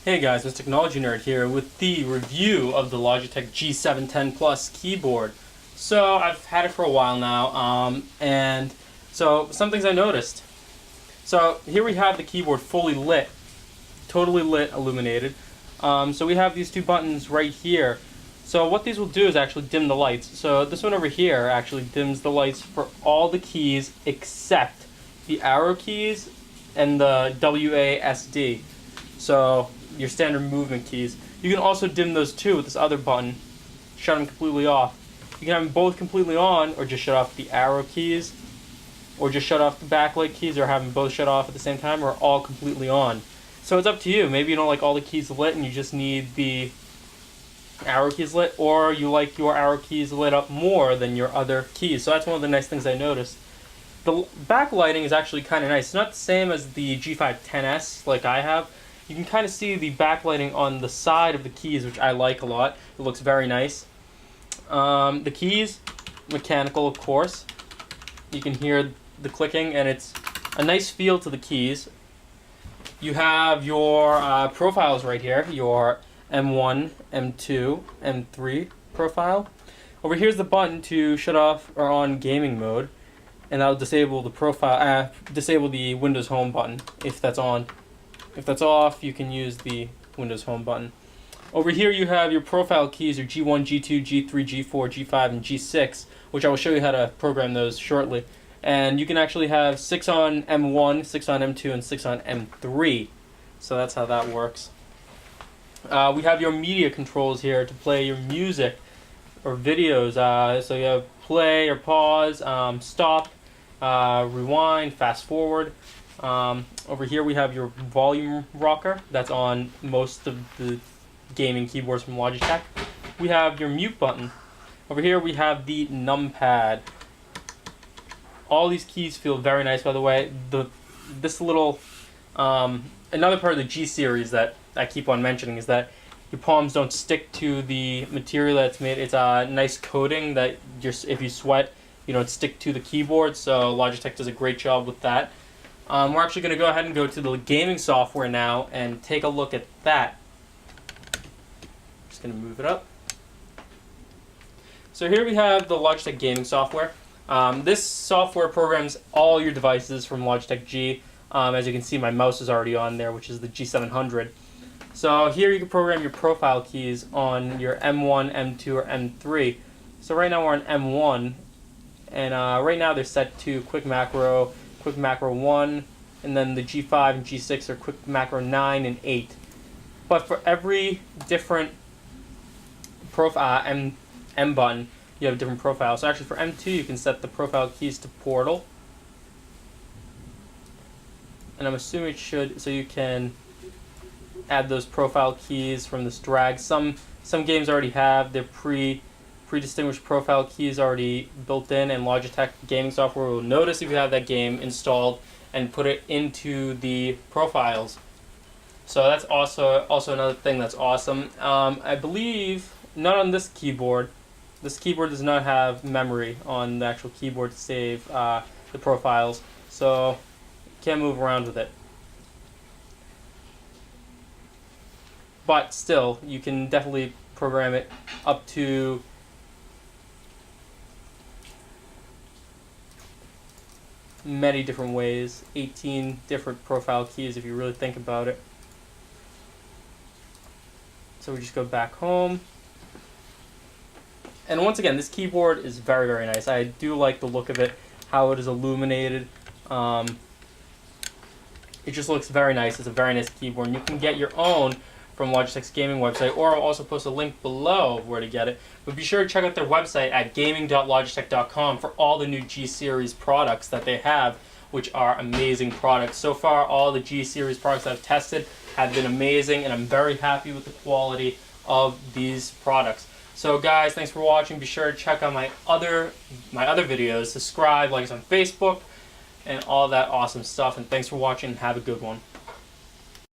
Hey guys, it's Technology Nerd here with the review of the Logitech G710 Plus keyboard. So I've had it for a while now, and so some things I noticed. So here we have the keyboard fully lit, totally lit, illuminated. So we have these two buttons right here. So what these will do is actually dim the lights. So this one over here actually dims the lights for all the keys except the arrow keys and the WASD. So your standard movement keys. You can also dim those too with this other button. Shut them completely off. You can have them both completely on, or just shut off the arrow keys, or just shut off the backlight keys, or have them both shut off at the same time, or all completely on. So it's up to you. Maybe you don't like all the keys lit and you just need the arrow keys lit, or you like your arrow keys lit up more than your other keys. So that's one of the nice things I noticed. The backlighting is actually kind of nice. It's not the same as the G510S like I have. You can kind of see the backlighting on the side of the keys, which I like a lot. It looks very nice. The keys, mechanical of course. You can hear the clicking and it's a nice feel to the keys. You have your profiles right here, your M1, M2, M3 profile. Over here's the button to shut off or on gaming mode, and that'll disable the profile, disable the Windows Home button if that's on. If that's off, you can use the Windows Home button. Over here you have your profile keys, your G1, G2, G3, G4, G5, and G6, which I will show you how to program those shortly. And you can actually have 6 on M1, 6 on M2, and 6 on M3. So that's how that works. We have your media controls here to play your music or videos. So you have play or pause, stop, rewind, fast forward. Over here we have your volume rocker. That's on most of the gaming keyboards from Logitech. We have your mute button. Over here we have the numpad. All these keys feel very nice, by the way. This little another part of the G series that I keep on mentioning is that your palms don't stick to the material that's made. It's a nice coating that if you sweat, you don't stick to the keyboard. So Logitech does a great job with that. We're actually going to go ahead and go to the gaming software now and take a look at that. Just going to move it up. So here we have the Logitech gaming software. This software programs all your devices from Logitech G. As you can see, my mouse is already on there, which is the G700. So here you can program your profile keys on your M1, M2, or M3. So right now we're on M1, and right now they're set to Quick Macro 1, and then the G5 and G6 are Quick Macro 9 and 8. But for every different profile M button, you have a different profile. So actually for M2 you can set the profile keys to Portal. And I'm assuming it should, so you can add those profile keys from this drag. Some games already have their pre-distinguished profile keys already built in, and Logitech gaming software will notice if you have that game installed and put it into the profiles. So that's also another thing that's awesome. I believe not on this keyboard. This keyboard does not have memory on the actual keyboard to save the profiles, so you can't move around with it. But still, you can definitely program it up to many different ways, 18 different profile keys if you really think about it. So we just go back home. And once again, this keyboard is very, very nice. I do like the look of it, how it is illuminated. It just looks very nice. It's a very nice keyboard. And you can get your own from Logitech's gaming website, or I'll also post a link below of where to get it. But be sure to check out their website at gaming.logitech.com for all the new G series products that they have, which are amazing products. So far, all the G series products I've tested have been amazing, and I'm very happy with the quality of these products. So guys, thanks for watching. Be sure to check out my other videos, subscribe, like us on Facebook, and all that awesome stuff. And thanks for watching, and have a good one.